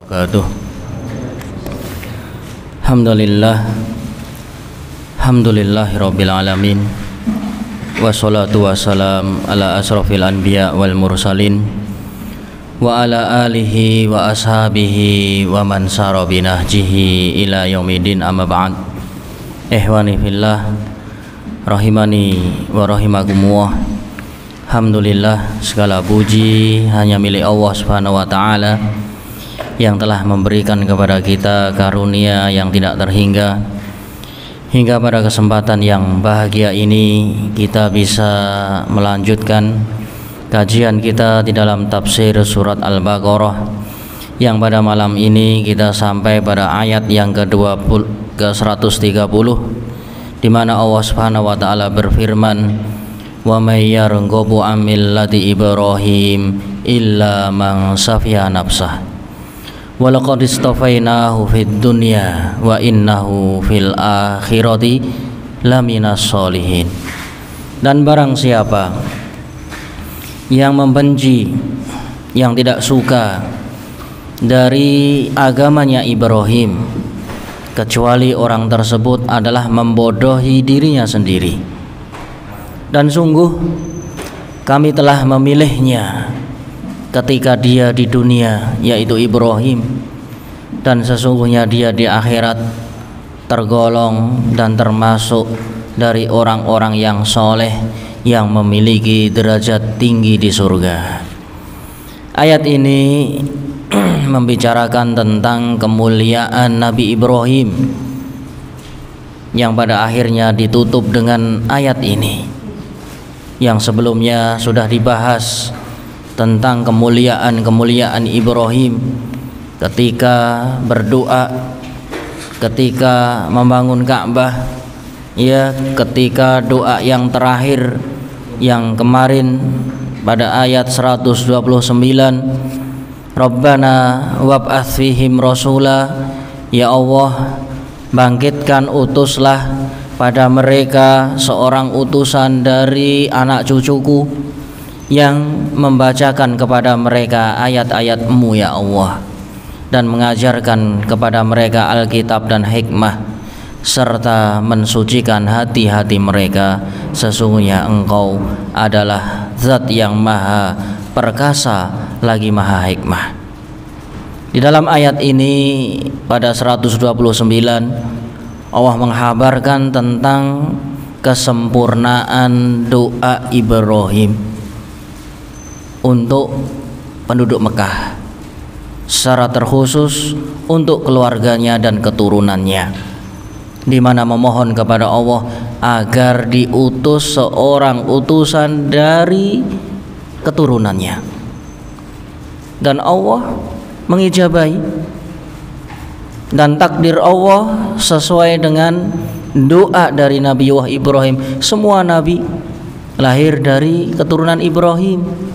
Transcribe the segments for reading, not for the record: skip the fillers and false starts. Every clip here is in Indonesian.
Wabarakatuh. Alhamdulillahirabbil alamin. Wassalatu wassalam ala asrofil anbiya wal mursalin wa ala alihi wa ashabihi wa man sara binahjihi ila yaumidin, amma ba'd. Ikhwani fillah, rahimani wa rahimakumullah. Alhamdulillah, segala puji hanya milik Allah Subhanahu wa taala yang telah memberikan kepada kita karunia yang tidak terhingga, hingga pada kesempatan yang bahagia ini kita bisa melanjutkan kajian kita di dalam tafsir surat Al-Baqarah, yang pada malam ini kita sampai pada ayat yang ke-130, di mana Allah Subhanahu wa taala berfirman, "Wa may yarghabu an millati Ibrahim illa man safiya nafsah. Walaqad istafainahu fid dunya wa innahu fil akhirati laminas sholihin." Dan barang siapa yang membenci, yang tidak suka dari agamanya Ibrahim, kecuali orang tersebut adalah membodohi dirinya sendiri. Dan sungguh kami telah memilihnya ketika dia di dunia, yaitu Ibrahim, dan sesungguhnya dia di akhirat tergolong dan termasuk dari orang-orang yang soleh yang memiliki derajat tinggi di surga. Ayat ini membicarakan tentang kemuliaan Nabi Ibrahim, yang pada akhirnya ditutup dengan ayat ini, yang sebelumnya sudah dibahas tentang kemuliaan Ibrahim ketika berdoa, ketika membangun Ka'bah, ya, ketika doa yang terakhir yang kemarin pada ayat 129, Rabbana wab'ats fihim rasula, ya Allah, bangkitkan, utuslah pada mereka seorang utusan dari anak cucuku yang membacakan kepada mereka ayat-ayat-Mu, ya Allah, dan mengajarkan kepada mereka Alkitab dan hikmah, serta mensucikan hati-hati mereka. Sesungguhnya Engkau adalah Zat yang maha perkasa lagi maha hikmah. Di dalam ayat ini pada 129 Allah menghabarkan tentang kesempurnaan doa Ibrahim untuk penduduk Mekah, secara terkhusus untuk keluarganya dan keturunannya, di mana memohon kepada Allah agar diutus seorang utusan dari keturunannya, dan Allah mengijabahi. Dan takdir Allah sesuai dengan doa dari Nabiullah Ibrahim. Semua nabi lahir dari keturunan Ibrahim,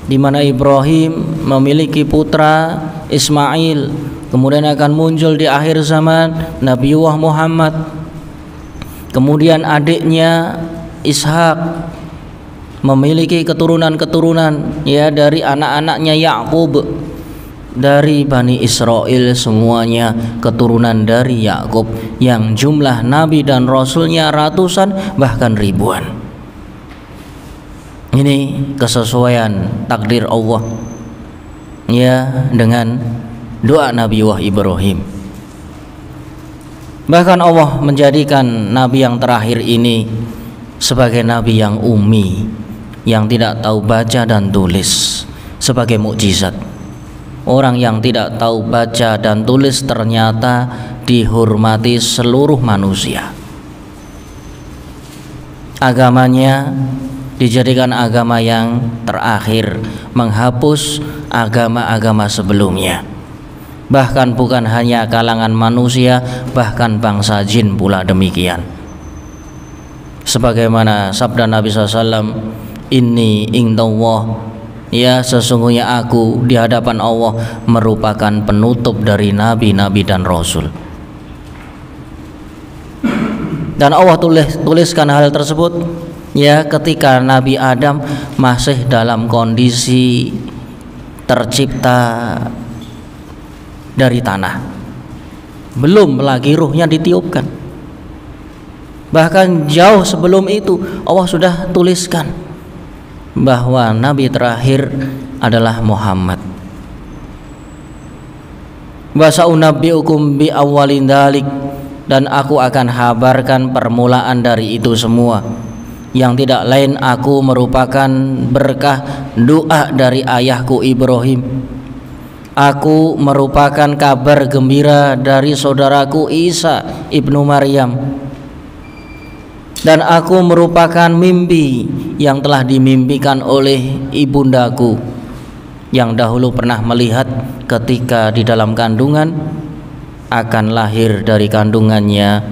di mana Ibrahim memiliki putra Ismail, kemudian akan muncul di akhir zaman Nabiullah Muhammad, kemudian adiknya Ishak memiliki keturunan-keturunan, ya, dari anak-anaknya Yakub, dari Bani Israel, semuanya keturunan dari Yakub, yang jumlah nabi dan rasulnya ratusan bahkan ribuan. Ini kesesuaian takdir Allah, ya, dengan doa Nabiullah Ibrahim. Bahkan Allah menjadikan nabi yang terakhir ini sebagai nabi yang ummi, yang tidak tahu baca dan tulis, sebagai mukjizat. Orang yang tidak tahu baca dan tulis ternyata dihormati seluruh manusia. Agamanya dijadikan agama yang terakhir, menghapus agama-agama sebelumnya. Bahkan bukan hanya kalangan manusia, bahkan bangsa jin pula demikian. Sebagaimana sabda Nabi SAW, "Inni indallah", ya, sesungguhnya aku di hadapan Allah merupakan penutup dari nabi-nabi dan rasul. Dan Allah tuliskan hal tersebut, ya, ketika Nabi Adam masih dalam kondisi tercipta dari tanah, belum lagi ruhnya ditiupkan. Bahkan jauh sebelum itu Allah sudah tuliskan bahwa nabi terakhir adalah Muhammad. Wa sa'unabbi'ukum bi awwalin dzalik, dan aku akan habarkan permulaan dari itu semua, yang tidak lain aku merupakan berkah doa dari ayahku Ibrahim. Aku merupakan kabar gembira dari saudaraku Isa ibnu Maryam, dan aku merupakan mimpi yang telah dimimpikan oleh ibundaku yang dahulu pernah melihat ketika di dalam kandungan akan lahir dari kandungannya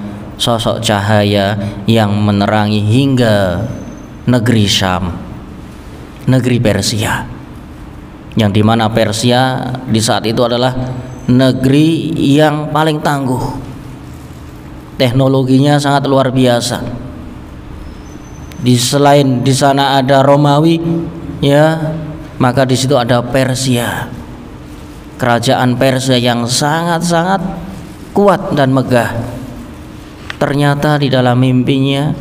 sosok cahaya yang menerangi hingga negeri Syam, negeri Persia, yang dimana Persia di saat itu adalah negeri yang paling tangguh, teknologinya sangat luar biasa. Selain di sana ada Romawi, ya, maka di situ ada Persia, kerajaan Persia yang sangat-sangat kuat dan megah. Ternyata di dalam mimpinya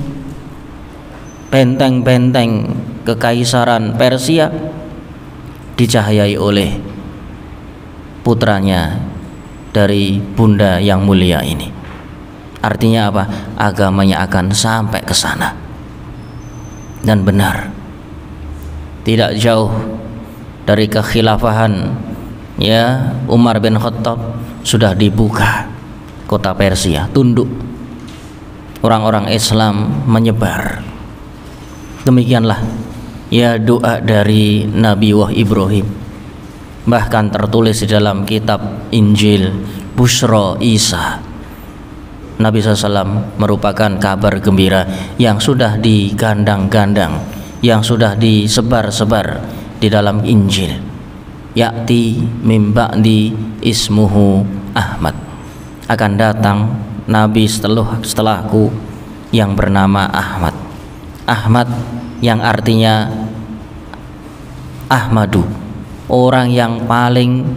benteng-benteng kekaisaran Persia dicahayai oleh putranya dari bunda yang mulia ini. Artinya apa? Agamanya akan sampai ke sana. Dan benar, tidak jauh dari kekhilafahan, ya, Umar bin Khattab sudah dibuka kota Persia, tunduk, orang-orang Islam menyebar. Demikianlah, ya, doa dari Nabi Ibrahim. Bahkan tertulis di dalam kitab Injil Bushra Isa, Nabi SAW merupakan kabar gembira yang sudah digandang-gandang, yang sudah disebar-sebar di dalam Injil. Ya'ti mim ba'di ismuhu Ahmad, akan datang Nabi setelahku yang bernama Ahmad. Ahmad yang artinya Ahmadu, orang yang paling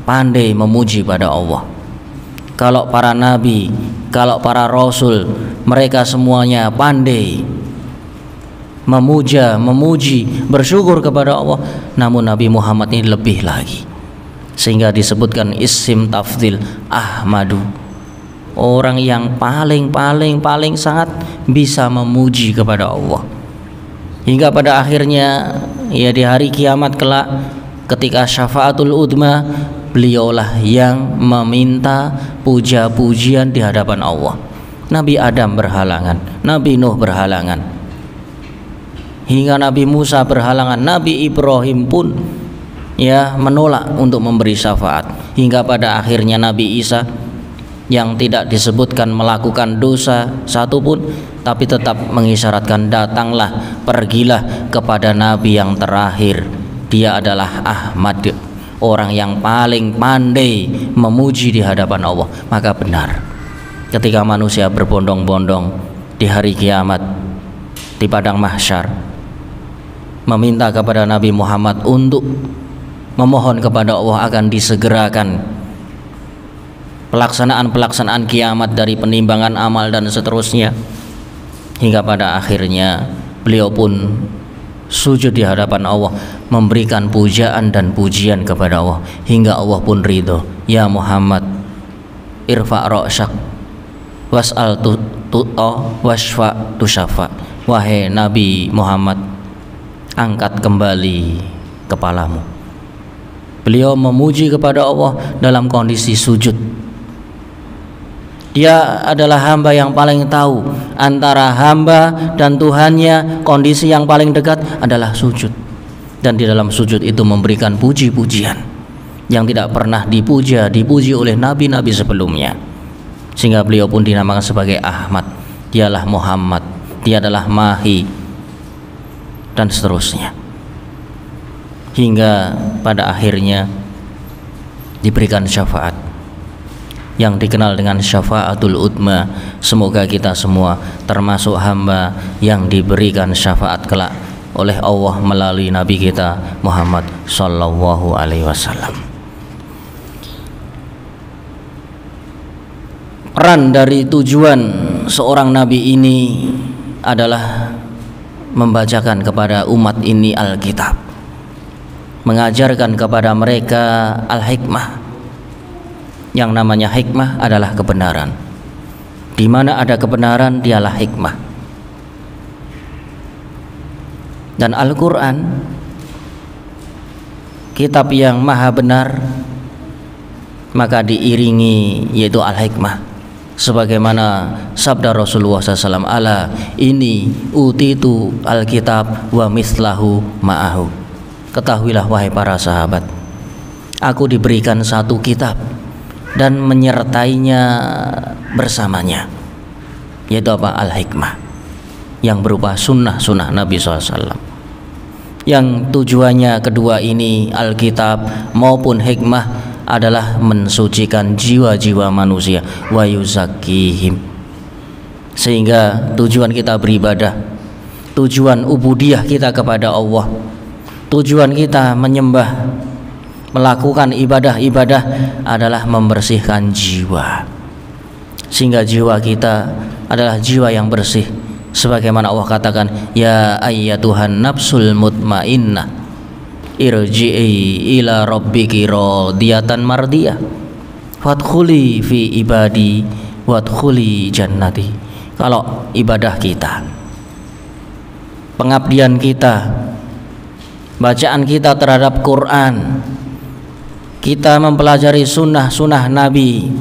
pandai memuji pada Allah. Kalau para nabi, kalau para rasul, mereka semuanya pandai memuji, bersyukur kepada Allah. Namun Nabi Muhammad ini lebih lagi, sehingga disebutkan isim tafdil Ahmadu, orang yang paling sangat bisa memuji kepada Allah. Hingga pada akhirnya, ya, di hari kiamat kelak ketika syafaatul udma, beliaulah yang meminta puja-pujian di hadapan Allah. Nabi Adam berhalangan, Nabi Nuh berhalangan, hingga Nabi Musa berhalangan, Nabi Ibrahim pun, ya, menolak untuk memberi syafaat. Hingga pada akhirnya Nabi Isa yang tidak disebutkan melakukan dosa satupun, tapi tetap mengisyaratkan, datanglah, pergilah kepada Nabi yang terakhir, dia adalah Ahmad, orang yang paling pandai memuji di hadapan Allah. Maka benar, ketika manusia berbondong-bondong di hari kiamat di padang mahsyar, meminta kepada Nabi Muhammad untuk memohon kepada Allah akan disegerakan pelaksanaan kiamat dari penimbangan amal dan seterusnya, hingga pada akhirnya beliau pun sujud di hadapan Allah, memberikan pujaan dan pujian kepada Allah, hingga Allah pun ridho. Ya Muhammad, irfa' ra'syak was'al tu'ta washfa' tusyafa. Wahai Nabi Muhammad, angkat kembali kepalamu. Beliau memuji kepada Allah dalam kondisi sujud. Dia adalah hamba yang paling tahu antara hamba dan Tuhannya. Kondisi yang paling dekat adalah sujud, dan di dalam sujud itu memberikan puji-pujian yang tidak pernah dipuji oleh nabi-nabi sebelumnya, sehingga beliau pun dinamakan sebagai Ahmad. Dialah Muhammad, dia adalah Mahi, dan seterusnya, hingga pada akhirnya diberikan syafaat yang dikenal dengan syafaatul udma. Semoga kita semua termasuk hamba yang diberikan syafaat kelak oleh Allah melalui Nabi kita Muhammad sallallahu alaihi wasallam. peran dari tujuan seorang nabi ini adalah membacakan kepada umat ini Alkitab, mengajarkan kepada mereka al-hikmah. Yang namanya hikmah adalah kebenaran. Di mana ada kebenaran, dialah hikmah. Dan Al-Quran, kitab yang maha benar, maka diiringi yaitu al-hikmah, sebagaimana sabda Rasulullah SAW, ala ini utitu alkitab wa mislahu ma'ahu. Ketahuilah wahai para sahabat, aku diberikan satu kitab dan menyertainya bersamanya, yaitu apa? Al-hikmah, yang berupa sunnah-sunnah Nabi SAW, yang tujuannya kedua ini, Alkitab maupun hikmah, adalah mensucikan jiwa-jiwa manusia, wa yuzakkihim. Sehingga tujuan kita beribadah, tujuan ubudiyah kita kepada Allah, tujuan kita menyembah, melakukan ibadah-ibadah adalah membersihkan jiwa, sehingga jiwa kita adalah jiwa yang bersih, sebagaimana Allah katakan, ya ayyatuhan nafsul mutmainnah irji'i ila rabbiki radiyatan mardiyah fadkhuli fi ibadi wadkhuli jannati. Kalau ibadah kita, pengabdian kita, bacaan kita terhadap Quran, kita mempelajari sunnah-sunnah Nabi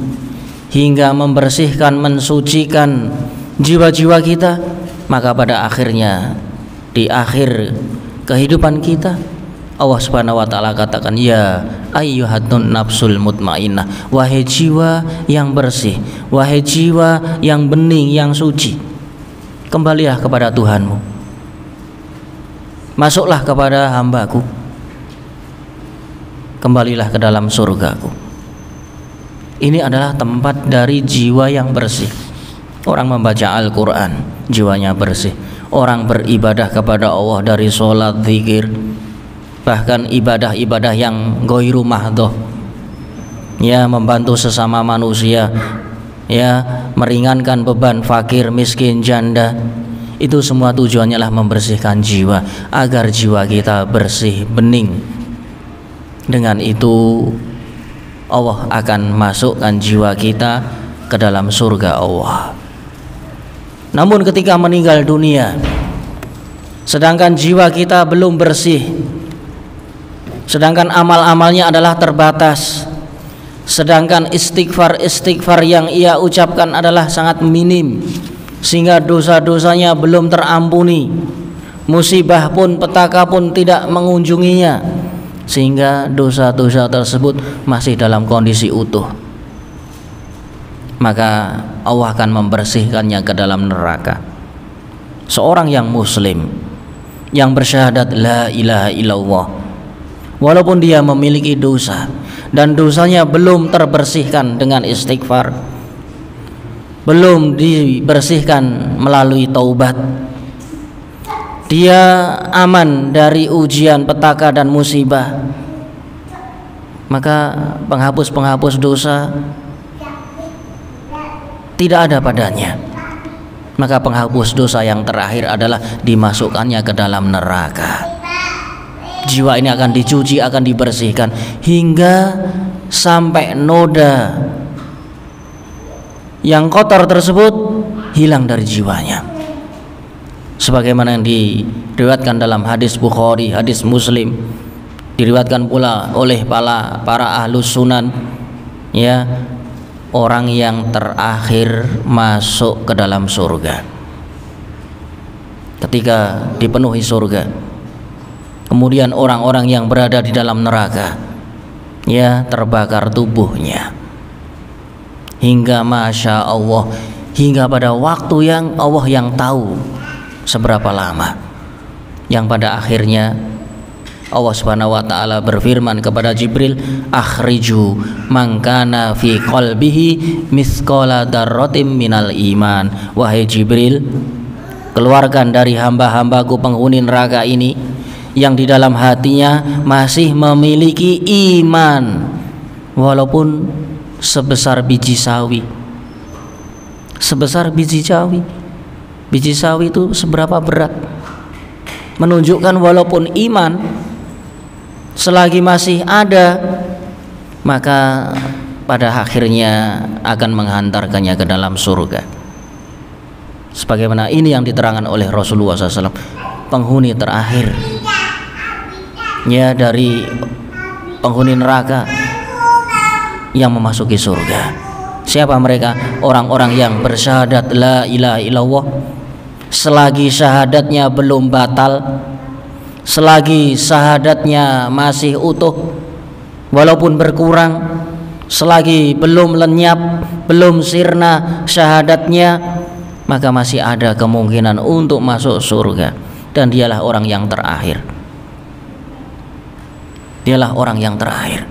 hingga membersihkan, mensucikan jiwa-jiwa kita, maka pada akhirnya, di akhir kehidupan kita, Allah Subhanahu wa taala katakan, ya ayyuhatun nafsul mutmainnah, wahai jiwa yang bersih, wahai jiwa yang bening, yang suci, kembalilah kepada Tuhanmu, masuklah kepada hambaku, kembalilah ke dalam surgaku. Ini adalah tempat dari jiwa yang bersih. Orang membaca Al-Quran, jiwanya bersih. Orang beribadah kepada Allah dari sholat, zikir, bahkan ibadah-ibadah yang ghairu mahdhah, ya, membantu sesama manusia, ya, meringankan beban fakir, miskin, janda. Itu semua tujuannya adalah membersihkan jiwa, agar jiwa kita bersih, bening. Dengan itu Allah akan masukkan jiwa kita ke dalam surga Allah. Namun ketika meninggal dunia, sedangkan jiwa kita belum bersih, sedangkan amal-amalnya adalah terbatas, sedangkan istighfar yang ia ucapkan adalah sangat minim, sehingga dosa-dosanya belum terampuni, musibah pun, petaka pun tidak mengunjunginya, sehingga dosa-dosa tersebut masih dalam kondisi utuh, maka Allah akan membersihkannya ke dalam neraka. Seorang yang muslim yang bersyahadat la ilaha illallah, walaupun dia memiliki dosa dan dosanya belum terbersihkan dengan istighfar, belum dibersihkan melalui taubat, dia aman dari ujian, petaka dan musibah, maka penghapus-penghapus dosa tidak ada padanya. Maka penghapus dosa yang terakhir adalah dimasukkannya ke dalam neraka. Jiwa ini akan dicuci, akan dibersihkan hingga sampai noda yang kotor tersebut hilang dari jiwanya. Sebagaimana yang diriwayatkan dalam hadis Bukhari, hadis Muslim, diriwayatkan pula oleh para ahlus sunan, ya, orang yang terakhir masuk ke dalam surga, ketika dipenuhi surga, kemudian orang-orang yang berada di dalam neraka, ya, terbakar tubuhnya hingga masya Allah, hingga pada waktu yang Allah yang tahu seberapa lama, yang pada akhirnya Allah Subhanahu wa taala berfirman kepada Jibril, akhriju man kana fi qalbihi mithqala dzarratin minal iman. Wahai Jibril, keluarkan dari hamba-hambaku penghuni neraka ini yang di dalam hatinya masih memiliki iman walaupun sebesar biji sawi. sebesar biji sawi. Biji sawi itu seberapa berat? Menunjukkan walaupun iman selagi masih ada, maka pada akhirnya akan menghantarkannya ke dalam surga. Sebagaimana ini yang diterangkan oleh Rasulullah SAW, penghuni terakhir ya dari penghuni neraka yang memasuki surga. Siapa mereka? Orang-orang yang bersyahadat la ilaha illallah, selagi syahadatnya belum batal, selagi syahadatnya masih utuh walaupun berkurang, selagi belum lenyap, belum sirna syahadatnya, maka masih ada kemungkinan untuk masuk surga. Dan dialah orang yang terakhir. Dialah orang yang terakhir.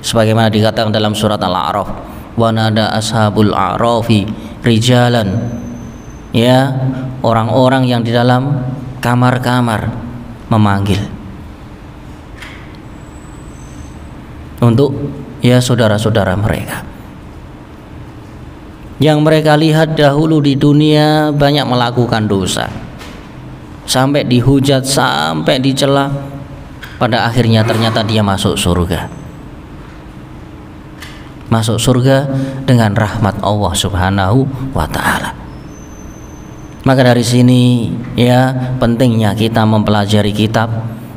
Sebagaimana dikatakan dalam surat Al-A'raf, wa nada ashabul a'rafi rijalan, ya, orang-orang yang di dalam kamar-kamar memanggil untuk ya saudara-saudara mereka yang mereka lihat dahulu di dunia banyak melakukan dosa, sampai dihujat, sampai dicela, pada akhirnya ternyata dia masuk surga. Masuk surga dengan rahmat Allah Subhanahu wa ta'ala. Maka dari sini ya pentingnya kita mempelajari kitab,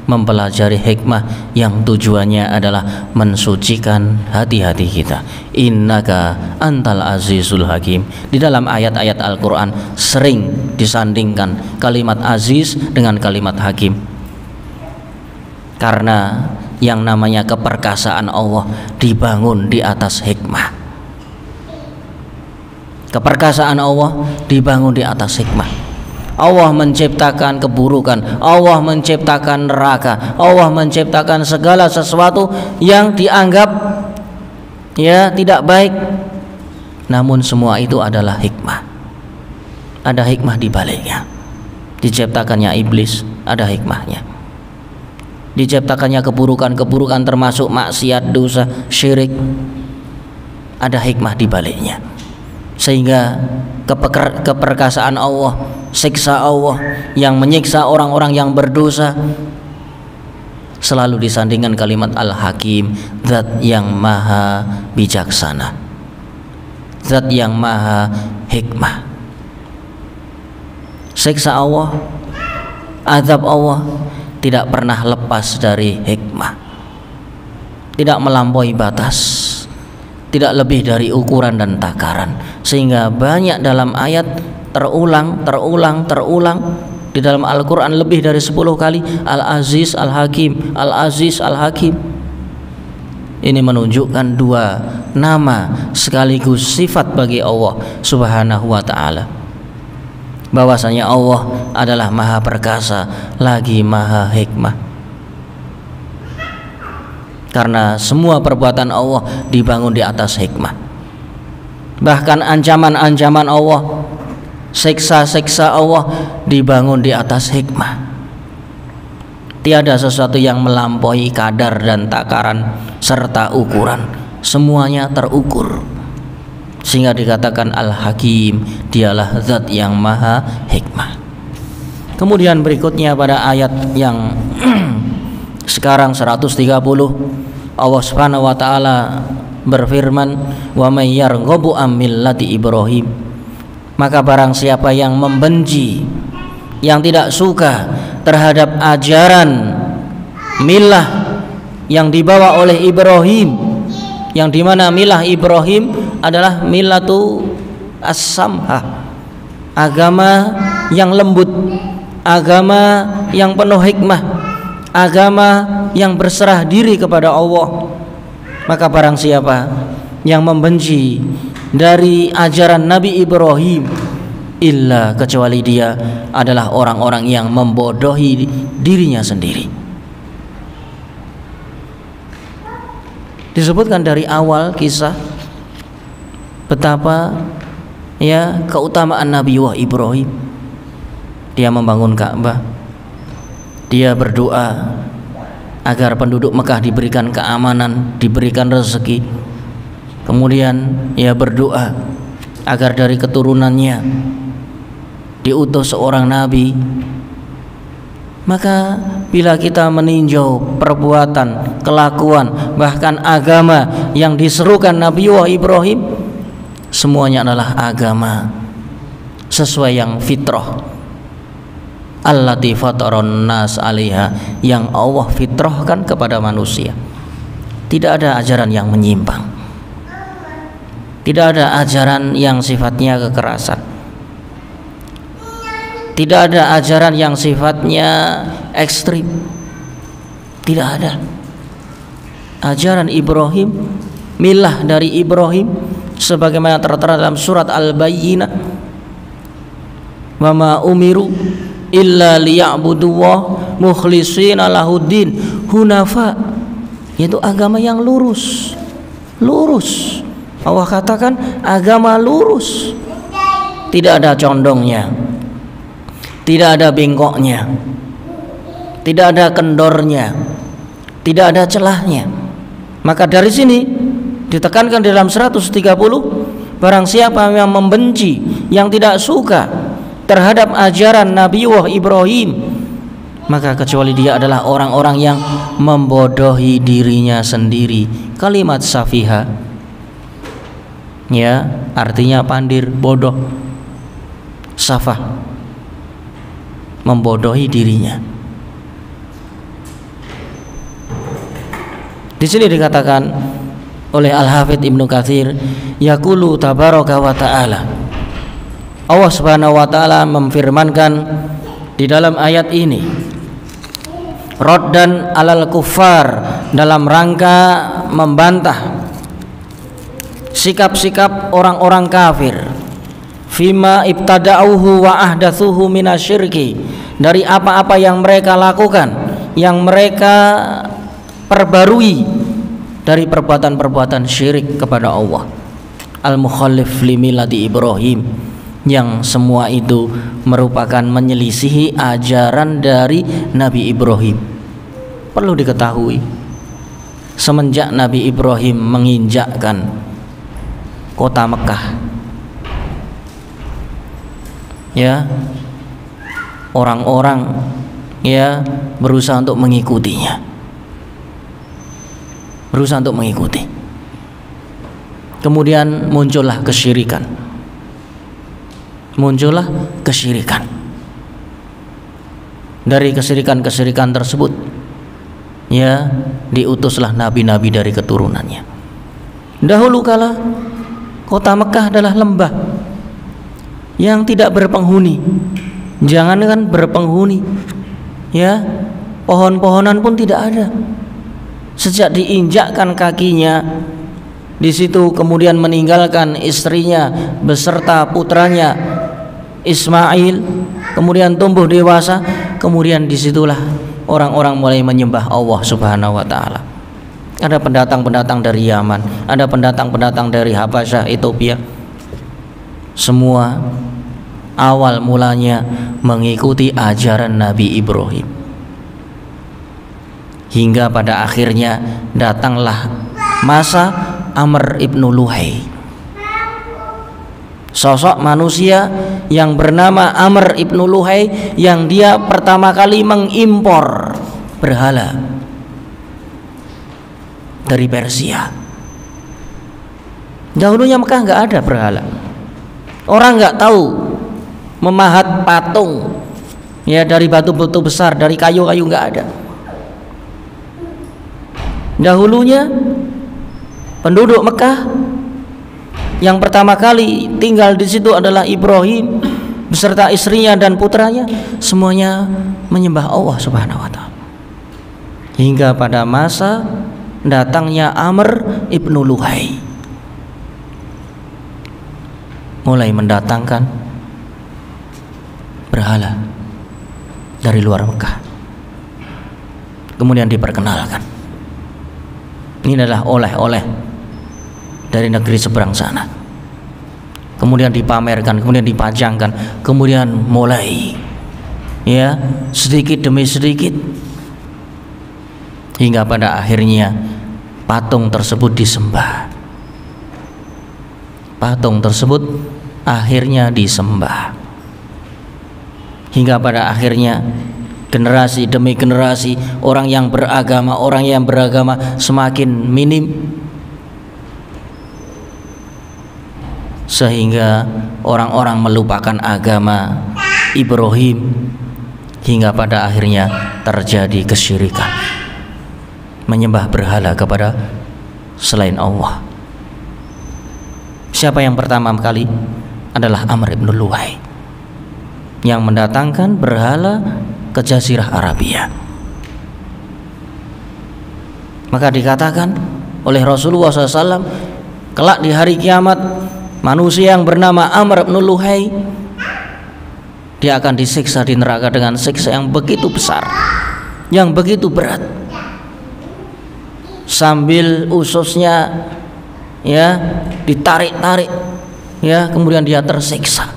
mempelajari hikmah yang tujuannya adalah mensucikan hati-hati kita. Innaka antal azizul hakim. Di dalam ayat-ayat Al-Quran sering disandingkan kalimat aziz dengan kalimat hakim, karena yang namanya keperkasaan Allah dibangun di atas hikmah. Keperkasaan Allah dibangun di atas hikmah. Allah menciptakan keburukan, Allah menciptakan neraka, Allah menciptakan segala sesuatu yang dianggap ya tidak baik, namun semua itu adalah hikmah. Ada hikmah di baliknya. Diciptakannya iblis, ada hikmahnya. Diciptakannya keburukan-keburukan termasuk maksiat, dosa, syirik, ada hikmah di baliknya. Sehingga keperkasaan Allah, siksa Allah yang menyiksa orang-orang yang berdosa selalu disandingkan kalimat Al-Hakim, zat yang maha bijaksana, zat yang maha hikmah. Siksa Allah, azab Allah tidak pernah lepas dari hikmah, tidak melampaui batas, tidak lebih dari ukuran dan takaran. Sehingga banyak dalam ayat terulang di dalam Al-Quran lebih dari 10 kali Al-Aziz Al-Hakim, Al-Aziz Al-Hakim. Ini menunjukkan dua nama sekaligus sifat bagi Allah Subhanahu wa ta'ala, bahwasanya Allah adalah maha perkasa lagi maha hikmah, karena semua perbuatan Allah dibangun di atas hikmah. Bahkan ancaman-ancaman Allah, siksa-siksa Allah dibangun di atas hikmah. Tiada sesuatu yang melampaui kadar dan takaran serta ukuran, semuanya terukur. Sehingga dikatakan Al-Hakim, dialah zat yang maha hikmah. Kemudian berikutnya pada ayat yang sekarang 130, Allah Subhanahu wa ta'ala berfirman, wa may yarghabu an millati Ibrahim, maka barang siapa yang membenci, yang tidak suka terhadap ajaran milah yang dibawa oleh Ibrahim, yang dimana milah Ibrahim adalah milatu as-samha, agama yang lembut, agama yang penuh hikmah, agama yang berserah diri kepada Allah. Maka barang siapa yang membenci dari ajaran Nabi Ibrahim, illa kecuali dia adalah orang-orang yang membodohi dirinya sendiri. Disebutkan dari awal kisah betapa ya keutamaan Nabiullah Ibrahim. Dia membangun Ka'bah, dia berdoa agar penduduk Mekah diberikan keamanan, diberikan rezeki. Kemudian ia berdoa agar dari keturunannya diutus seorang nabi. Maka bila kita meninjau perbuatan, kelakuan, bahkan agama yang diserukan Nabiullah Ibrahim, semuanya adalah agama sesuai yang fitrah, allati fataron nas 'alaiha, yang Allah fitrahkan kepada manusia. Tidak ada ajaran yang menyimpang, tidak ada ajaran yang sifatnya kekerasan, tidak ada ajaran yang sifatnya ekstrim. Tidak ada. Ajaran Ibrahim, milah dari Ibrahim, sebagaimana tertera dalam surat Al-Bayyinah, wa ma umiru illa liya'budullah mukhlishina lahuddin hunafa, yaitu agama yang lurus. Lurus. Allah katakan agama lurus, tidak ada condongnya, tidak ada bengkoknya, tidak ada kendornya, tidak ada celahnya. Maka dari sini ditekankan dalam 130, barang siapa yang membenci, yang tidak suka terhadap ajaran Nabiullah Ibrahim, maka kecuali dia adalah orang-orang yang membodohi dirinya sendiri. Kalimat safiha, ya, artinya pandir, bodoh. Safah, membodohi dirinya. Di sini dikatakan oleh Al-Hafidz Ibnu Katsir, yaqulu tabaraka wa ta'ala, Allah Subhanahu wa taala memfirmankan di dalam ayat ini, raddan alal kuffar, dalam rangka membantah sikap-sikap orang-orang kafir, fima ibtada'uhu wa ahdatsuhu minasyirki, dari apa-apa yang mereka lakukan, yang mereka perbarui dari perbuatan-perbuatan syirik kepada Allah, al-mukhallif li millati Ibrahim, yang semua itu merupakan menyelisihi ajaran dari Nabi Ibrahim. Perlu diketahui, semenjak Nabi Ibrahim menginjakkan kota Mekah, ya, orang-orang ya berusaha untuk mengikutinya, berusaha untuk mengikuti. Kemudian muncullah kesyirikan, muncullah kesyirikan. Dari kesyirikan-kesyirikan tersebut, ya, diutuslah nabi-nabi dari keturunannya. Dahulu kala kota Mekah adalah lembah yang tidak berpenghuni. Jangankan berpenghuni, ya, pohon-pohonan pun tidak ada. Sejak diinjakkan kakinya di situ, kemudian meninggalkan istrinya beserta putranya Ismail, kemudian tumbuh dewasa, kemudian disitulah orang-orang mulai menyembah Allah Subhanahu wa ta'ala. Ada pendatang-pendatang dari Yaman, ada pendatang-pendatang dari Habasyah, Ethiopia. Semua awal mulanya mengikuti ajaran Nabi Ibrahim, hingga pada akhirnya datanglah masa Amr ibnu Luhai, sosok manusia yang bernama Amr ibnu Luhai, yang dia pertama kali mengimpor berhala dari Persia. Dahulunya Mekah nggak ada berhala, orang nggak tahu memahat patung, ya, dari batu-batu besar, dari kayu-kayu, nggak ada. Dahulunya penduduk Mekah yang pertama kali tinggal di situ adalah Ibrahim beserta istrinya dan putranya, semuanya menyembah Allah Subhanahu wa ta'ala. Hingga pada masa datangnya Amr ibnu Luhai, mulai mendatangkan berhala dari luar Mekah, kemudian diperkenalkan, ini adalah oleh-oleh dari negeri seberang sana, kemudian dipamerkan, kemudian dipajangkan, kemudian mulai, ya, sedikit demi sedikit, hingga pada akhirnya patung tersebut disembah, patung tersebut akhirnya disembah. Hingga pada akhirnya generasi demi generasi orang yang beragama semakin minim, sehingga orang-orang melupakan agama Ibrahim, hingga pada akhirnya terjadi kesyirikan, menyembah berhala kepada selain Allah. Siapa yang pertama kali? Adalah Amr ibn Luhai yang mendatangkan berhala ke Jazirah Arabia. Maka dikatakan oleh Rasulullah SAW, kelak di hari kiamat manusia yang bernama Amr ibn Luhai, dia akan disiksa di neraka dengan siksa yang begitu besar, yang begitu berat, sambil ususnya ya ditarik-tarik, ya, kemudian dia tersiksa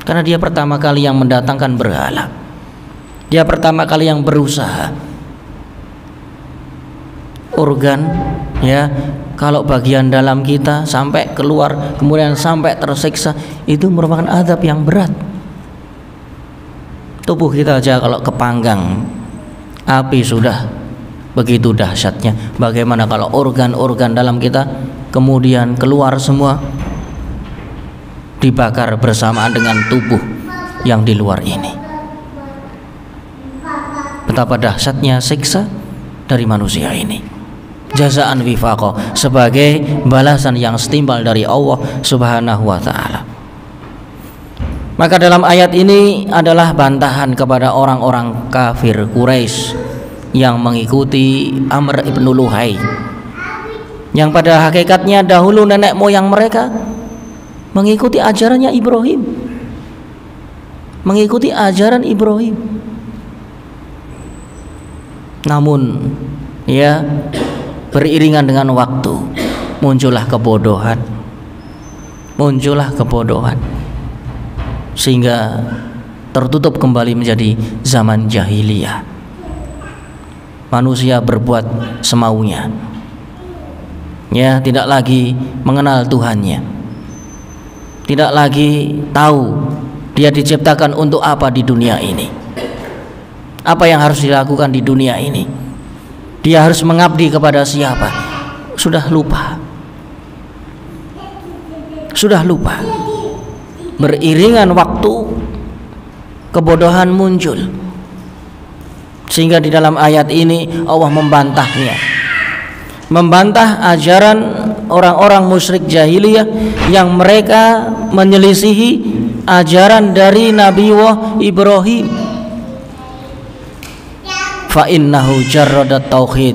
karena dia pertama kali yang mendatangkan berhala. Dia pertama kali yang berusaha organ, ya, kalau bagian dalam kita sampai keluar kemudian sampai tersiksa, itu merupakan azab yang berat. Tubuh kita aja kalau kepanggang api sudah begitu dahsyatnya, bagaimana kalau organ-organ dalam kita kemudian keluar semua, dibakar bersamaan dengan tubuh yang di luar ini. Betapa dahsyatnya siksa dari manusia ini. Jazaan wifaqa, sebagai balasan yang setimpal dari Allah Subhanahu wa taala. Maka dalam ayat ini adalah bantahan kepada orang-orang kafir Quraisy yang mengikuti Amr ibn Luhai, yang pada hakikatnya dahulu nenek moyang mereka mengikuti ajarannya Ibrahim, mengikuti ajaran Ibrahim. Namun ya, beriringan dengan waktu muncullah kebodohan, sehingga tertutup kembali menjadi zaman jahiliyah. Manusia berbuat semaunya, ya, tidak lagi mengenal Tuhannya, tidak lagi tahu dia diciptakan untuk apa di dunia ini, apa yang harus dilakukan di dunia ini, dia harus mengabdi kepada siapa. Sudah lupa. Beriringan waktu kebodohan muncul, sehingga di dalam ayat ini Allah membantah ajaran orang-orang musyrik jahiliyah yang mereka menyelisihi ajaran dari Nabi Ibrahim. Fa innahu jarradat tauhid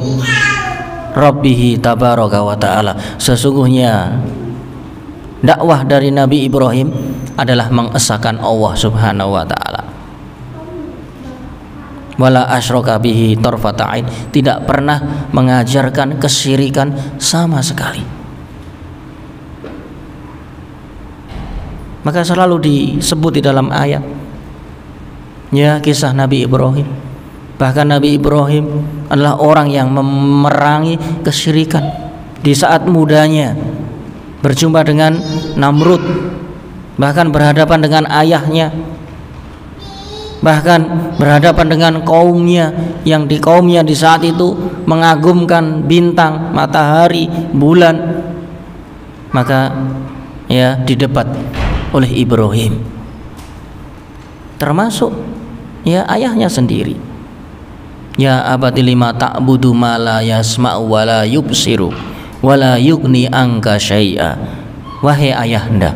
Rabbihi tabaraka wa ta'ala. Sesungguhnya dakwah dari Nabi Ibrahim adalah mengesahkan Allah Subhanahu wa ta'ala. Wala asyraka bihi tarfata ain, tidak pernah mengajarkan kesyirikan sama sekali. Maka selalu disebut di dalam ayat, ya, kisah Nabi Ibrahim. Bahkan Nabi Ibrahim adalah orang yang memerangi kesyirikan di saat mudanya, berjumpa dengan Namrud, bahkan berhadapan dengan ayahnya, bahkan berhadapan dengan kaumnya, yang di kaumnya di saat itu mengagumkan bintang, matahari, bulan. Maka ya didebat oleh Ibrahim, termasuk ya ayahnya sendiri. Ya abati lima ta'budu ma la yasma'u wa la yubsiru wa la yughni anka syai'a. Wahai ayahanda,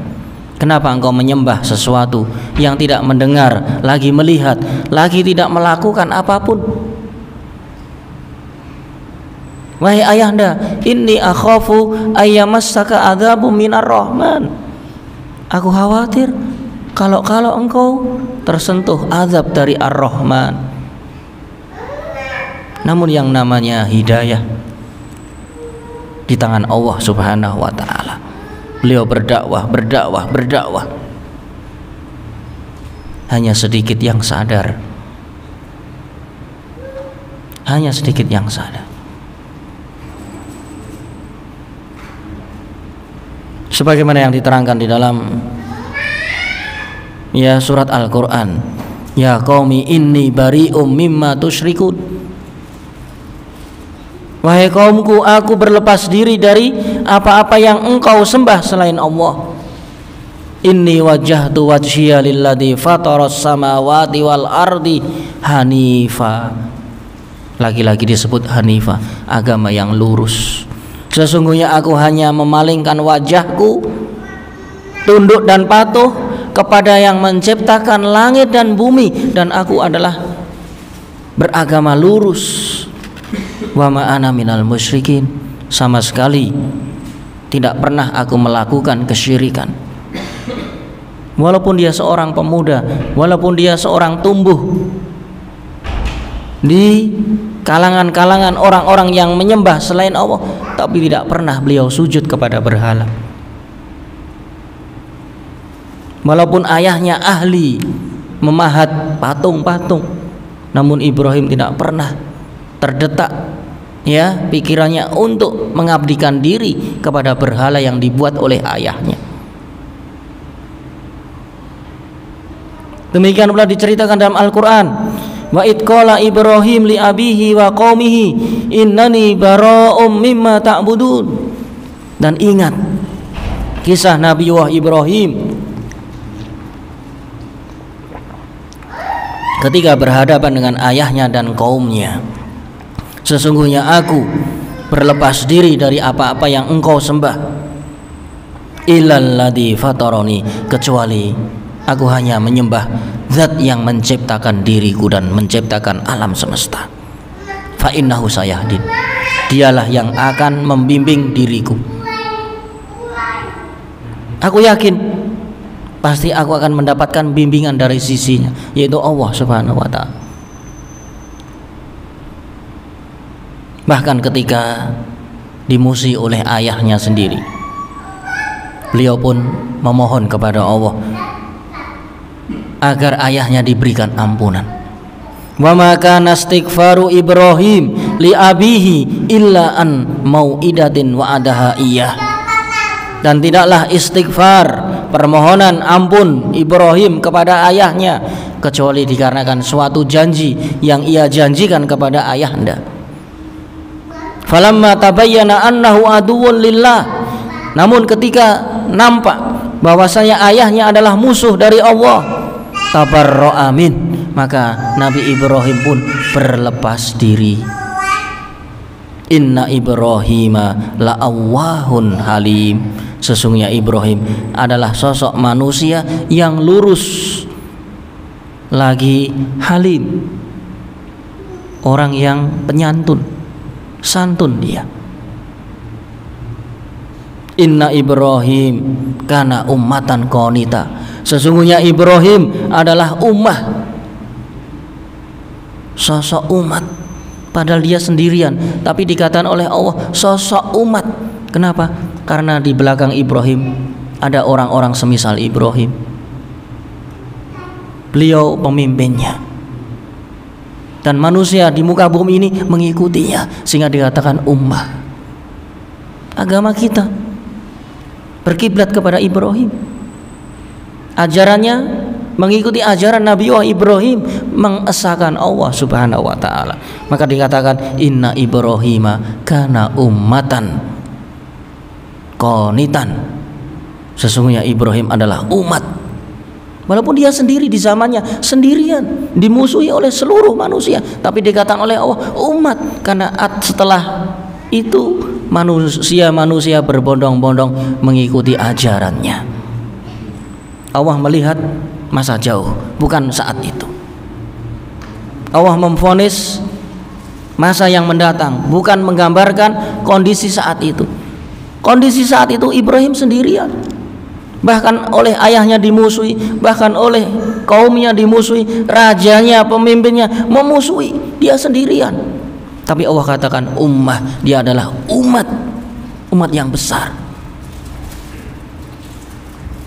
kenapa engkau menyembah sesuatu yang tidak mendengar, lagi melihat, lagi tidak melakukan apapun? Wahai ayahanda, inni akhafu ayyamassaka adzabu minar rahman. Aku khawatir kalau engkau tersentuh azab dari Ar-Rahman. Namun yang namanya hidayah di tangan Allah Subhanahu wa ta'ala. Beliau berdakwah. Hanya sedikit yang sadar. sebagaimana yang diterangkan di dalam surat Al-Qur'an, ya qaumi inni bari'um mimma tusyrikun, wahai kaumku, aku berlepas diri dari apa-apa yang engkau sembah selain Allah. Inni wajjahtu wajhiya lilladzi fataras samawati wal ardi hanifa. Lagi-lagi disebut hanifa, agama yang lurus. Sesungguhnya aku hanya memalingkan wajahku, tunduk dan patuh kepada yang menciptakan langit dan bumi, dan aku adalah beragama lurus. Wa ma ana minal musyrikin, sama sekali tidak pernah aku melakukan kesyirikan. Walaupun dia seorang pemuda, walaupun dia seorang tumbuh di kalangan-kalangan orang-orang yang menyembah selain Allah, tapi tidak pernah beliau sujud kepada berhala. Walaupun ayahnya ahli memahat patung-patung, namun Ibrahim tidak pernah terdetak pikirannya untuk mengabdikan diri kepada berhala yang dibuat oleh ayahnya. Demikian pula diceritakan dalam Al-Quran, wa id qala Ibrahim li abihi wa qaumihi innani bara'um mimma ta'budun. Dan ingat kisah Nabiullah Ibrahim ketika berhadapan dengan ayahnya dan kaumnya. Sesungguhnya aku berlepas diri dari apa-apa yang engkau sembah, illal ladzi fatarani, kecuali aku hanya menyembah zat yang menciptakan diriku dan menciptakan alam semesta. Fa innahu sayahdin, dialah yang akan membimbing diriku. Aku yakin pasti aku akan mendapatkan bimbingan dari sisinya, yaitu Allah Subhanahu wa ta'ala. Bahkan ketika dimusuhi oleh ayahnya sendiri, beliau pun memohon kepada Allah agar ayahnya diberikan ampunan. Wa ma kana istighfaru Ibrahim li abihi illa an mau'idatin wa'adaha iyyah. Dan tidaklah istighfar, permohonan ampun Ibrahim kepada ayahnya kecuali dikarenakan suatu janji yang ia janjikan kepada ayahnya. Falamma tabayyana annahu aduwwun lillah, namun ketika nampak bahwasanya ayahnya adalah musuh dari Allah, tabarra'a min, maka Nabi Ibrahim pun berlepas diri. Inna Ibrahima la'awwahun halim, sesungguhnya Ibrahim adalah sosok manusia yang lurus lagi halim, orang yang penyantun, santun dia. Inna Ibrahim kana ummatan qanita, sesungguhnya Ibrahim adalah sosok umat, padahal dia sendirian, tapi dikatakan oleh Allah sosok umat. Kenapa? Karena di belakang Ibrahim ada orang-orang semisal Ibrahim. Beliau pemimpinnya, dan manusia di muka bumi ini mengikutinya, sehingga dikatakan ummah. Agama kita berkiblat kepada Ibrahim, ajarannya mengikuti ajaran Nabiullah Ibrahim, mengesahkan Allah Subhanahu wa ta'ala. Maka dikatakan inna Ibrahima kana ummatan qanitan, sesungguhnya Ibrahim adalah umat. Walaupun dia sendiri di zamannya, sendirian, dimusuhi oleh seluruh manusia, tapi dikatakan oleh Allah umat, karena setelah itu manusia berbondong-bondong mengikuti ajarannya. Allah melihat masa jauh, bukan saat itu. Allah memvonis masa yang mendatang, bukan menggambarkan kondisi saat itu. Kondisi saat itu Ibrahim sendirian, bahkan oleh ayahnya dimusuhi, bahkan oleh kaumnya dimusuhi, rajanya, pemimpinnya memusuhi, dia sendirian. Tapi Allah katakan ummah, dia adalah umat yang besar.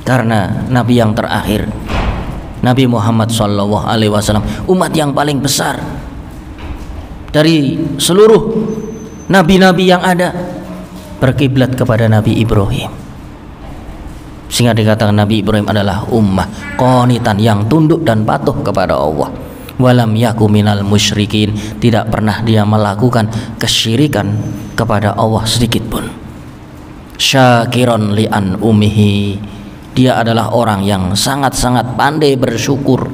Karena Nabi yang terakhir, Nabi Muhammad SAW, umat yang paling besar dari seluruh nabi-nabi yang ada, berkiblat kepada Nabi Ibrahim. Sehingga dikatakan Nabi Ibrahim adalah ummah qanitan, yang tunduk dan patuh kepada Allah. Walam yaku minal musyrikin, tidak pernah dia melakukan kesyirikan kepada Allah sedikit pun. Syakiron li'an umihi, dia adalah orang yang sangat-sangat pandai bersyukur.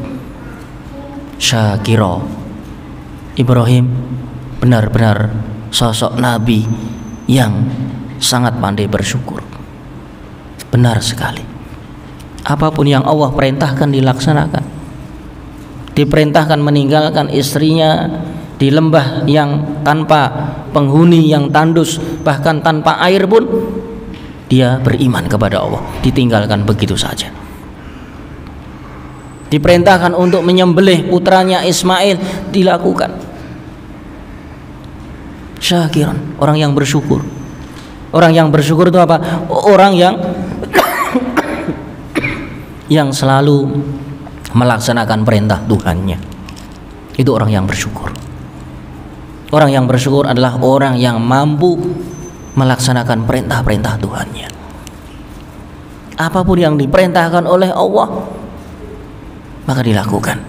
Syakiro, Ibrahim benar-benar sosok nabi yang sangat pandai bersyukur. Benar sekali, apapun yang Allah perintahkan dilaksanakan. Diperintahkan meninggalkan istrinya di lembah yang tanpa penghuni, yang tandus, bahkan tanpa air pun dia beriman kepada Allah, ditinggalkan begitu saja. Diperintahkan untuk menyembelih putranya Ismail, dilakukan. Syakiran, orang yang bersyukur. Orang yang bersyukur itu apa? Orang yang yang selalu melaksanakan perintah Tuhannya. Itu orang yang bersyukur. Orang yang bersyukur adalah orang yang mampu melaksanakan perintah-perintah Tuhannya. Apapun yang diperintahkan oleh Allah, maka dilakukan.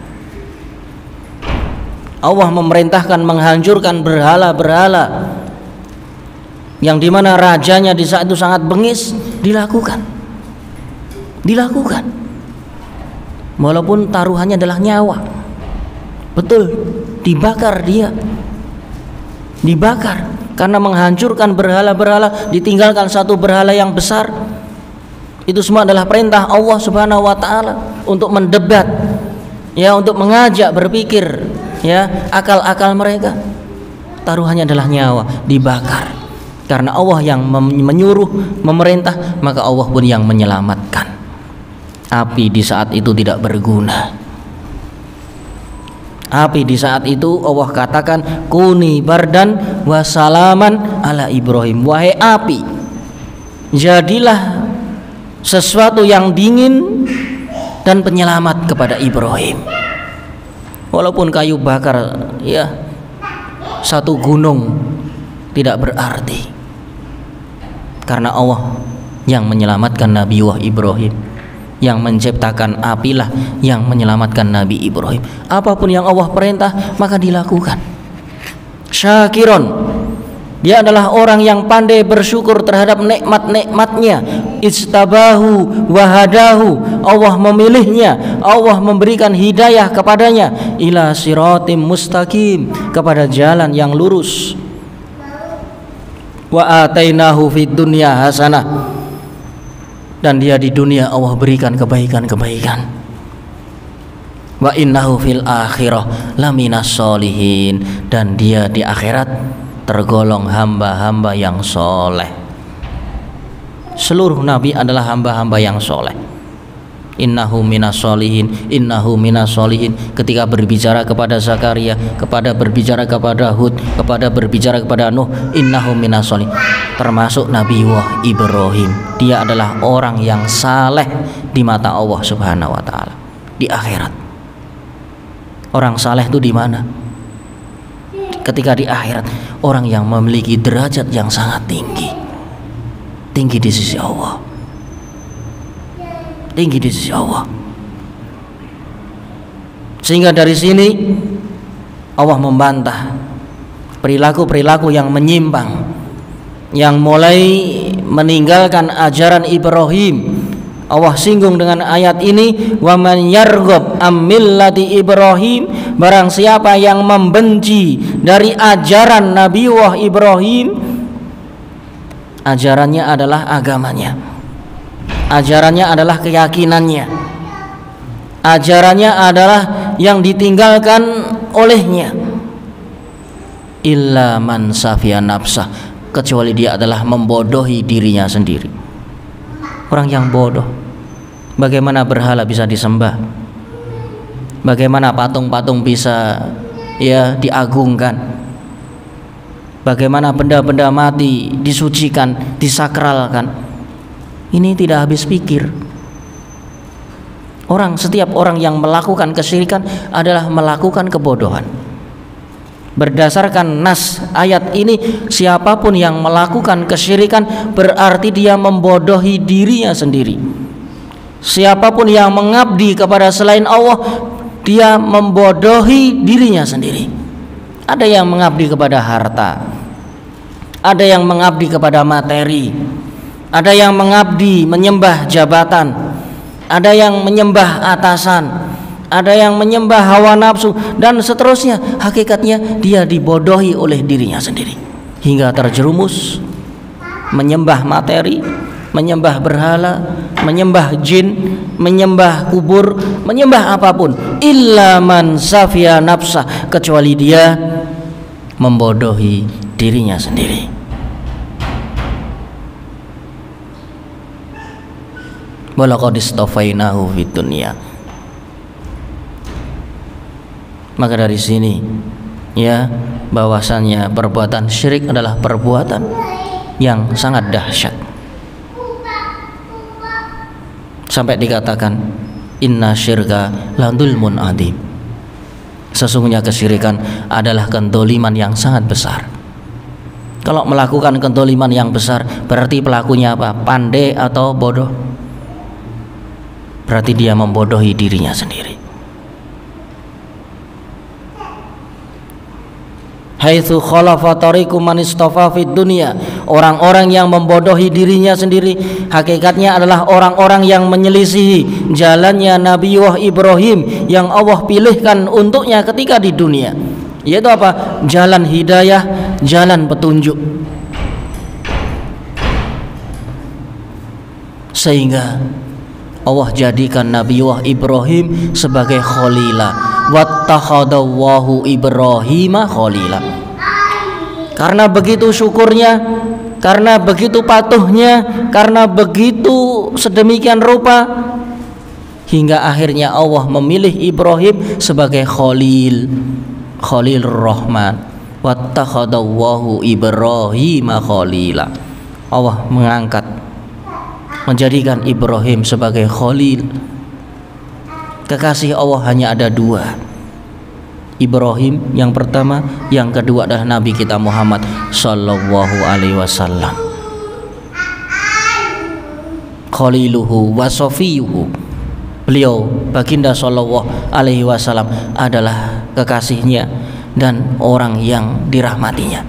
Allah memerintahkan menghancurkan berhala-berhala yang dimana rajanya di saat itu sangat bengis, dilakukan. Dilakukan. Walaupun taruhannya adalah nyawa. Betul, dibakar dia. Dibakar karena menghancurkan berhala-berhala, ditinggalkan satu berhala yang besar. Itu semua adalah perintah Allah Subhanahu wa taala untuk mendebat, ya, untuk mengajak berpikir, ya, akal-akal mereka. Taruhannya adalah nyawa, dibakar. Karena Allah yang menyuruh, memerintah, maka Allah pun yang menyelamatkan. Api di saat itu tidak berguna. Api di saat itu Allah katakan kuni bardan wa salaman ala Ibrahim. Wahai api, jadilah sesuatu yang dingin dan penyelamat kepada Ibrahim. Walaupun kayu bakar, ya, satu gunung tidak berarti, karena Allah yang menyelamatkan Nabiullah Ibrahim, yang menciptakan apilah yang menyelamatkan Nabi Ibrahim. Apapun yang Allah perintah maka dilakukan. Syakiron, dia adalah orang yang pandai bersyukur terhadap nikmat-nikmatnya. Istabahu wahadahu, Allah memilihnya, Allah memberikan hidayah kepadanya ila siratim mustaqim, kepada jalan yang lurus. Wa atainahu fid dunya hasanah, dan dia di dunia Allah berikan kebaikan-kebaikan. Wa innahu fil akhirah laminas solihin, dan dia di akhirat tergolong hamba-hamba yang soleh. Seluruh nabi adalah hamba-hamba yang soleh. Innahu minas solihin, innahu minas solihin. Ketika berbicara kepada Zakaria, kepada berbicara kepada Hud, kepada berbicara kepada Nuh, innahu minas solihin. Termasuk Nabiullah Ibrahim, dia adalah orang yang saleh di mata Allah Subhanahu wa taala di akhirat. Orang saleh itu di mana? Ketika di akhirat, orang yang memiliki derajat yang sangat tinggi, tinggi di sisi Allah, tinggi di sisi Allah. Sehingga dari sini Allah membantah perilaku-perilaku yang menyimpang, yang mulai meninggalkan ajaran Ibrahim. Allah singgung dengan ayat ini, wa man yarghab am millati Ibrahim, barang siapa yang membenci dari ajaran Nabiullah Ibrahim. Ajarannya adalah agamanya, ajarannya adalah keyakinannya, ajarannya adalah yang ditinggalkan olehnya. Illa man safiya nafsah, kecuali dia adalah membodohi dirinya sendiri. Orang yang bodoh. Bagaimana berhala bisa disembah? Bagaimana patung-patung bisa, ya, diagungkan? Bagaimana benda-benda mati disucikan, disakralkan? Ini tidak habis pikir. Setiap orang yang melakukan kesyirikan adalah melakukan kebodohan. Berdasarkan nas ayat ini, siapapun yang melakukan kesyirikan berarti dia membodohi dirinya sendiri. Siapapun yang mengabdi kepada selain Allah, dia membodohi dirinya sendiri. Ada yang mengabdi kepada harta, ada yang mengabdi kepada materi, ada yang mengabdi menyembah jabatan, ada yang menyembah atasan, ada yang menyembah hawa nafsu, dan seterusnya. Hakikatnya dia dibodohi oleh dirinya sendiri, hingga terjerumus menyembah materi, menyembah berhala, menyembah jin, menyembah kubur, menyembah apapun. Illa man safiya nafsah, kecuali dia membodohi dirinya sendiri. Walaqad istafainahu fid dunya. Maka dari sini ya, bahwasannya perbuatan syirik adalah perbuatan yang sangat dahsyat. Sampai dikatakan inna syirka la dzulmun adzim. Sesungguhnya kesyirikan adalah kedzaliman yang sangat besar. Kalau melakukan kedzaliman yang besar, berarti pelakunya apa? Pandai atau bodoh? Berarti dia membodohi dirinya sendiri. Haitsu khalafa tariqu man istafa fid dunya. Orang-orang yang membodohi dirinya sendiri hakikatnya adalah orang-orang yang menyelisihi jalannya Nabiullah Ibrahim yang Allah pilihkan untuknya ketika di dunia. Yaitu apa? Jalan hidayah, jalan petunjuk. Sehingga Allah jadikan Nabiullah Ibrahim sebagai khalila. Wattakhadallahu Ibrahima khalila. Karena begitu syukurnya, karena begitu patuhnya, karena begitu sedemikian rupa, hingga akhirnya Allah memilih Ibrahim sebagai khalil, Khalilur Rahman. Wattakhadallahu Ibrahima khalila. Allah mengangkat, menjadikan Ibrahim sebagai khalil. Kekasih Allah hanya ada dua, Ibrahim yang pertama, yang kedua adalah Nabi kita Muhammad sallallahu alaihi wasallam. Khaliluhu wa safiyuhu. Beliau baginda sallallahu alaihi wasallam adalah kekasihnya dan orang yang dirahmatinya.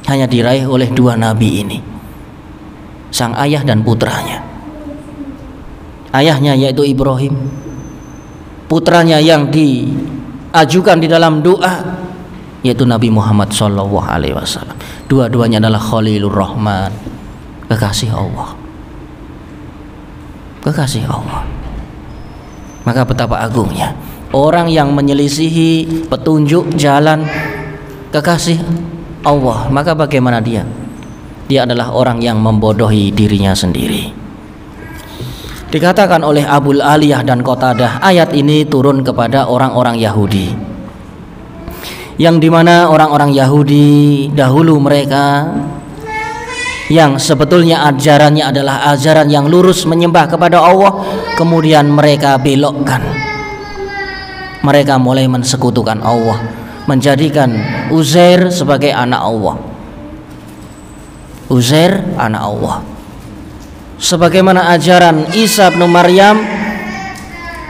Hanya diraih oleh dua nabi ini, sang ayah dan putranya. Ayahnya yaitu Ibrahim, putranya yang diajukan di dalam doa yaitu Nabi Muhammad sallallahu alaihi wasallam. Dua-duanya adalah Khalilur Rahman, kekasih Allah. Kekasih Allah. Maka betapa agungnya orang yang menyelisihi petunjuk jalan kekasih Allah, maka bagaimana dia? Dia adalah orang yang membodohi dirinya sendiri. Dikatakan oleh Abul Aliyah dan Qatadah, ayat ini turun kepada orang-orang Yahudi, yang dimana orang-orang Yahudi dahulu mereka yang sebetulnya ajarannya adalah ajaran yang lurus menyembah kepada Allah, kemudian mereka belokkan. Mereka mulai mensekutukan Allah, menjadikan Uzair sebagai anak Allah. Uzair anak Allah. Sebagaimana ajaran Isa bin Maryam,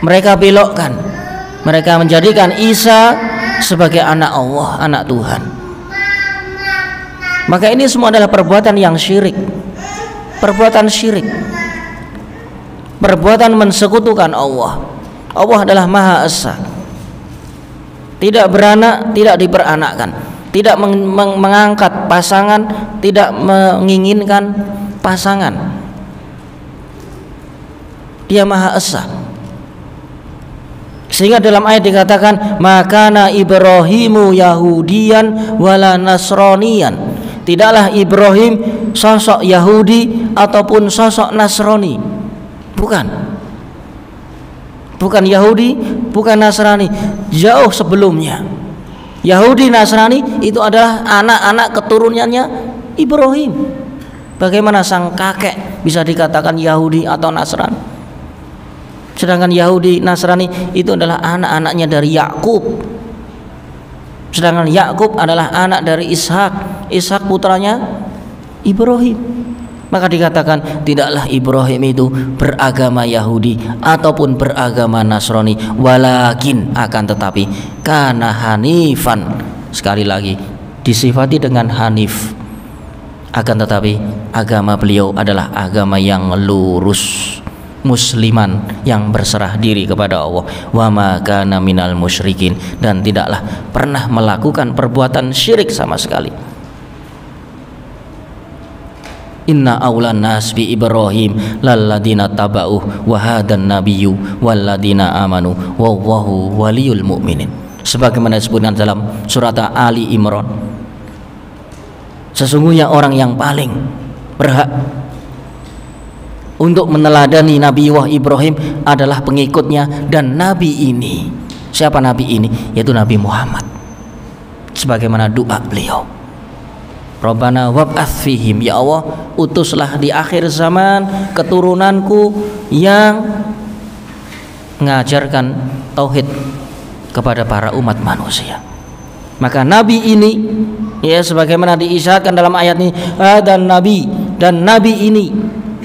mereka belokkan. Mereka menjadikan Isa sebagai anak Allah, anak Tuhan. Maka ini semua adalah perbuatan yang syirik. Perbuatan syirik. Perbuatan mensekutukan Allah. Allah adalah Maha Esa. Tidak beranak, tidak diperanakkan, tidak mengangkat pasangan, tidak menginginkan pasangan. Dia Maha Esa. Sehingga dalam ayat dikatakan makana Ibrahimu Yahudiyan wala Nasroniyan. Tidaklah Ibrahim sosok Yahudi ataupun sosok Nasrani. Bukan. Bukan Yahudi, bukan Nasrani. Jauh sebelumnya. Yahudi Nasrani itu adalah anak-anak keturunannya Ibrahim. Bagaimana sang kakek bisa dikatakan Yahudi atau Nasrani? Sedangkan Yahudi Nasrani itu adalah anak-anaknya dari Yakub. Sedangkan Yakub adalah anak dari Ishak. Ishak putranya Ibrahim. Maka dikatakan tidaklah Ibrahim itu beragama Yahudi ataupun beragama Nasrani, walakin akan tetapi kana hanifan. Sekali lagi disifati dengan hanif, akan tetapi agama beliau adalah agama yang lurus, musliman yang berserah diri kepada Allah, wa ma kana minal musyrikin, dan tidaklah pernah melakukan perbuatan syirik sama sekali. Inna aulan nas bi Ibrahim lalladina taba'uh wa hadan nabiyyu walladina amanu wallahu waliyul mu'minin. Sebagaimana disebutkan dalam surat Ali Imran, sesungguhnya orang yang paling berhak untuk meneladani Nabi Ibrahim adalah pengikutnya dan Nabi ini. Siapa Nabi ini? Yaitu Nabi Muhammad. Sebagaimana doa beliau, Rabbana wab'ats fihim, ya Allah utuslah di akhir zaman keturunanku yang mengajarkan tauhid kepada para umat manusia. Maka Nabi ini, ya sebagaimana diisyaratkan dalam ayat ini, dan Nabi ini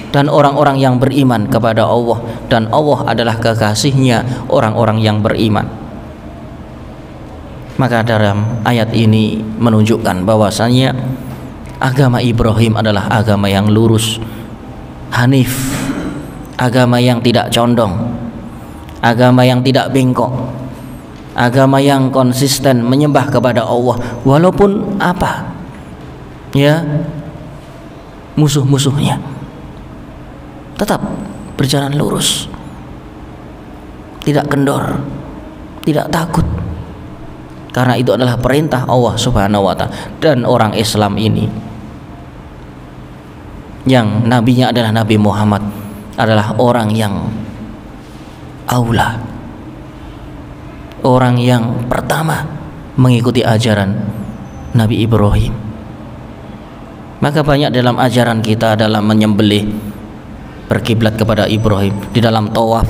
dan orang-orang yang beriman kepada Allah, dan Allah adalah kekasihnya orang-orang yang beriman. Maka dalam ayat ini menunjukkan bahwasanya agama Ibrahim adalah agama yang lurus, hanif, agama yang tidak condong, agama yang tidak bengkok, agama yang konsisten menyembah kepada Allah walaupun apa ya musuh-musuhnya, tetap berjalan lurus, tidak kendor, tidak takut, karena itu adalah perintah Allah Subhanahu wa ta'ala. Dan orang Islam ini yang nabinya adalah Nabi Muhammad adalah orang yang aula, orang yang pertama mengikuti ajaran Nabi Ibrahim. Maka banyak dalam ajaran kita dalam menyembelih berkiblat kepada Ibrahim, di dalam tawaf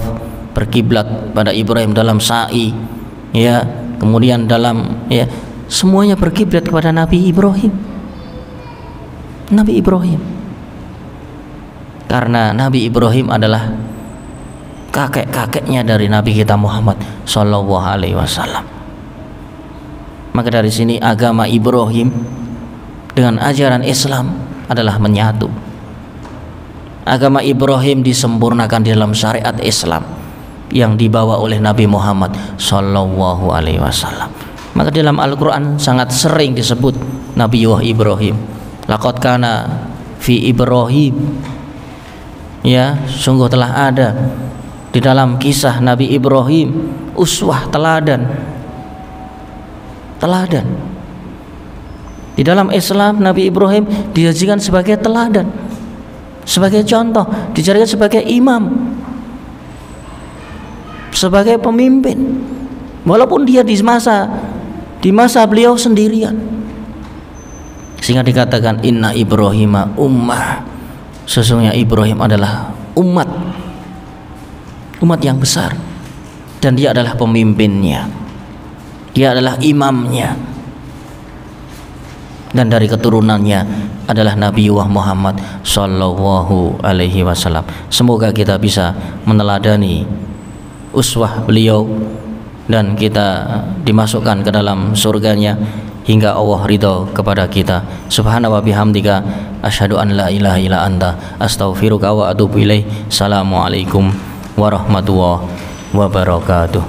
berkiblat pada Ibrahim, dalam sa'i ya, kemudian dalam ya semuanya berkiblat kepada Nabi Ibrahim. Nabi Ibrahim, karena Nabi Ibrahim adalah kakek-kakeknya dari Nabi kita Muhammad Sallallahu Alaihi Wasallam. Maka dari sini agama Ibrahim dengan ajaran Islam adalah menyatu. Agama Ibrahim disempurnakan di dalam syariat Islam yang dibawa oleh Nabi Muhammad Sallallahu Alaihi Wasallam. Maka dalam Al-Quran sangat sering disebut Nabi Ibrahim. Laqad kana fi Ibrahim, ya sungguh telah ada di dalam kisah Nabi Ibrahim uswah, teladan. Di dalam Islam Nabi Ibrahim dijadikan sebagai teladan, sebagai contoh, dijadikan sebagai imam, sebagai pemimpin, walaupun dia di masa beliau sendirian. Sehingga dikatakan inna Ibrahima ummah, sesungguhnya Ibrahim adalah umat yang besar, dan dia adalah pemimpinnya, dia adalah imamnya, dan dari keturunannya adalah Nabi Muhammad Sallallahu Alaihi Wasallam. Semoga kita bisa meneladani uswah beliau dan kita dimasukkan ke dalam surganya hingga Allah ridho kepada kita. Subhanahu wa bihamdika asyhadu an la ilaha illa anta astaghfiruka wa atubu ilaik. Assalamualaikum warahmatullahi wabarakatuh.